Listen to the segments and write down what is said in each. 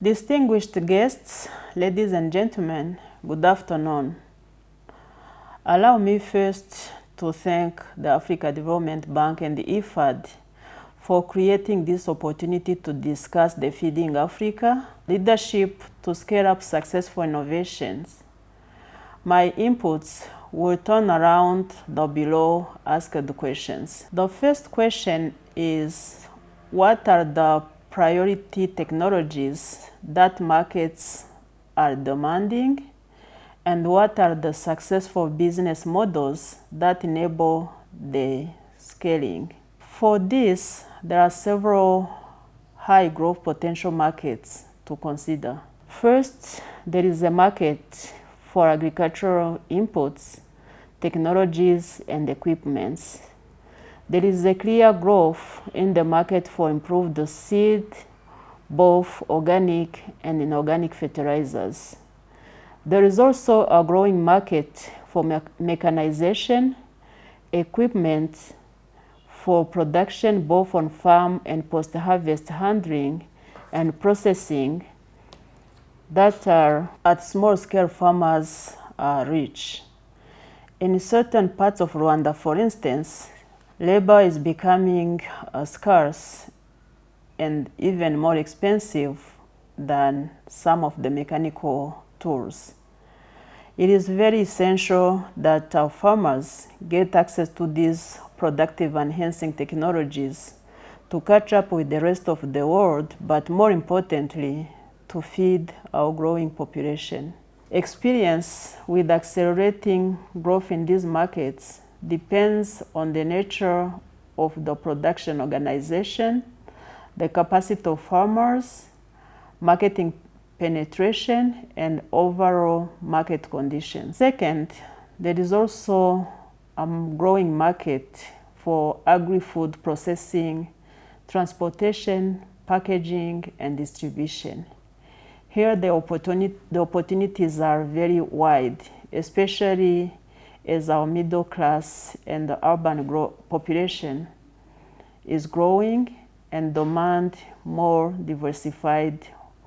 Distinguished guests, ladies and gentlemen, good afternoon. Allow me first to thank the Africa Development Bank and the IFAD for creating this opportunity to discuss the Feeding Africa leadership to scale up successful innovations. My inputs will turn around the below asked questions. The first question is, what are the priority technologies that markets are demanding, and what are the successful business models that enable the scaling? For this, there are several high growth potential markets to consider. First, there is a market for agricultural inputs, technologies, and equipments. There is a clear growth in the market for improved seed, both organic and inorganic fertilizers. There is also a growing market for mechanization, equipment for production both on farm and post-harvest handling and processing that are at small scale farmers reach. In certain parts of Rwanda, for instance, labor is becoming scarce and even more expensive than some of the mechanical tools. It is very essential that our farmers get access to these productive enhancing technologies to catch up with the rest of the world, but more importantly, to feed our growing population. Experience with accelerating growth in these markets depends on the nature of the production organization, the capacity of farmers, marketing penetration, and overall market conditions. Second, there is also a growing market for agri-food processing, transportation, packaging, and distribution. Here, the opportunities are very wide, especially as our middle class and the urban population is growing and demand more diversified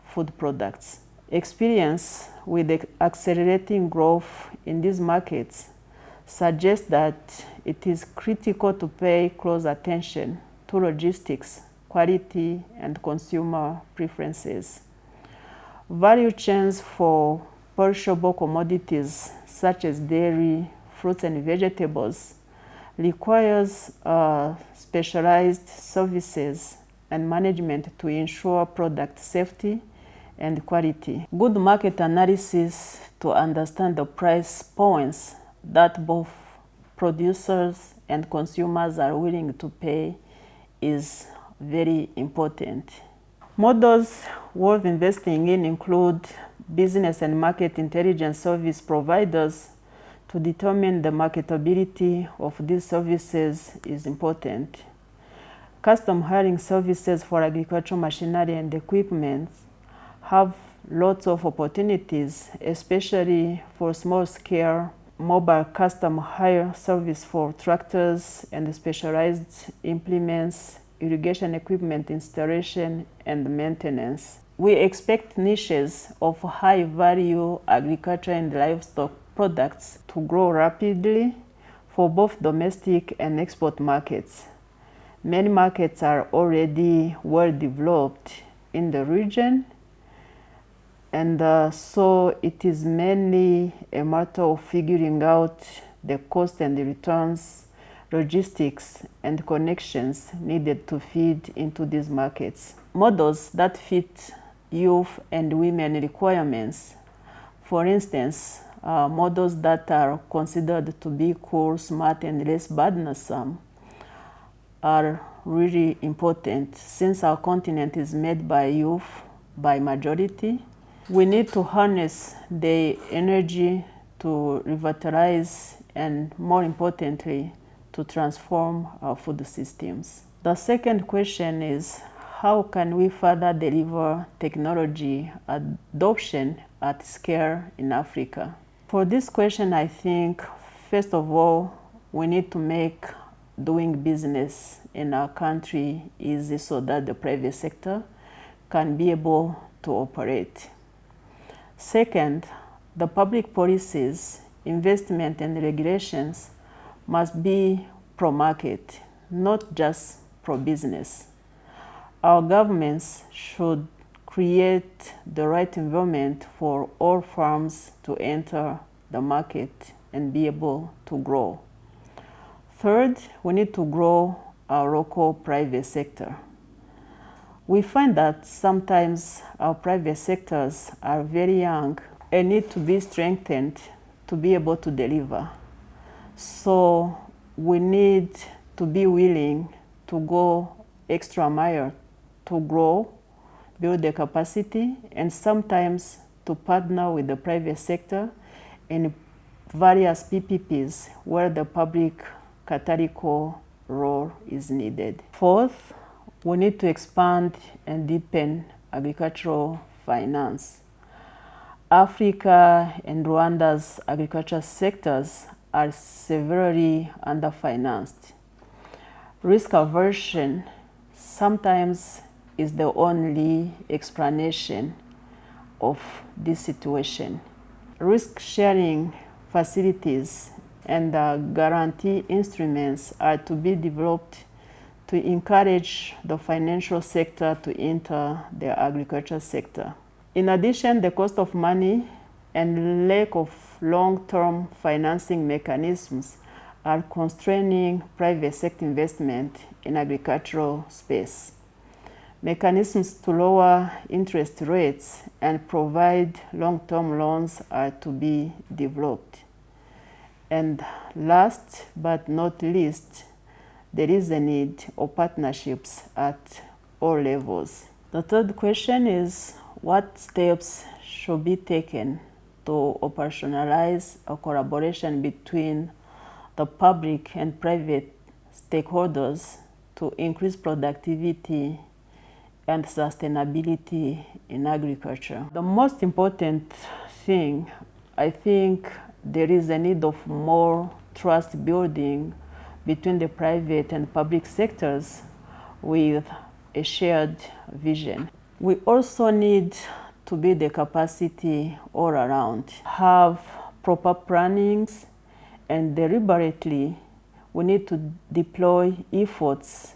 food products. Experience with the accelerating growth in these markets suggests that it is critical to pay close attention to logistics, quality, and consumer preferences. Value chains for perishable commodities such as dairy, fruits, and vegetables requires specialized services and management to ensure product safety and quality. Good market analysis to understand the price points that both producers and consumers are willing to pay is very important. Models worth investing in include business and market intelligence service providers. To determine the marketability of these services is important. Custom hiring services for agricultural machinery and equipment have lots of opportunities, especially for small-scale mobile custom hire service for tractors and specialized implements, irrigation equipment installation, and maintenance. We expect niches of high-value agriculture and livestock products to grow rapidly for both domestic and export markets. Many markets are already well developed in the region, and so it is mainly a matter of figuring out the cost and the returns, logistics, and connections needed to feed into these markets. Models that fit youth and women requirements, for instance, models that are considered to be cool, smart, and less burdensome, are really important since our continent is made by youth by majority. We need to harness the energy to revitalize and, more importantly, to transform our food systems. The second question is, how can we further deliver technology adoption at scale in Africa? For this question, I think, first of all, we need to make doing business in our country easy so that the private sector can be able to operate. Second, the public policies, investment and regulations must be pro-market, not just pro-business. Our governments should create the right environment for all firms to enter the market and be able to grow. Third, we need to grow our local private sector. We find that sometimes our private sectors are very young and need to be strengthened to be able to deliver. So we need to be willing to go extra mile to grow, build the capacity, and sometimes to partner with the private sector in various PPPs where the public catalytical role is needed. Fourth, we need to expand and deepen agricultural finance. Africa and Rwanda's agricultural sectors are severely underfinanced. Risk aversion sometimes is the only explanation of this situation. Risk-sharing facilities and guarantee instruments are to be developed to encourage the financial sector to enter the agriculture sector. In addition, the cost of money and lack of long-term financing mechanisms are constraining private sector investment in agricultural space. Mechanisms to lower interest rates and provide long-term loans are to be developed. And last but not least, there is a need of partnerships at all levels. The third question is, what steps should be taken to operationalize a collaboration between the public and private stakeholders to increase productivity and sustainability in agriculture? The most important thing, I think there is a need of more trust building between the private and public sectors with a shared vision. We also need to build the capacity all around, have proper plannings, and deliberately we need to deploy efforts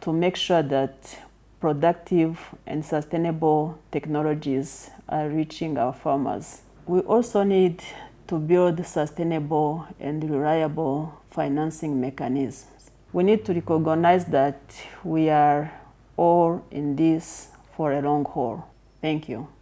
to make sure that productive and sustainable technologies are reaching our farmers. We also need to build sustainable and reliable financing mechanisms. We need to recognize that we are all in this for a long haul. Thank you.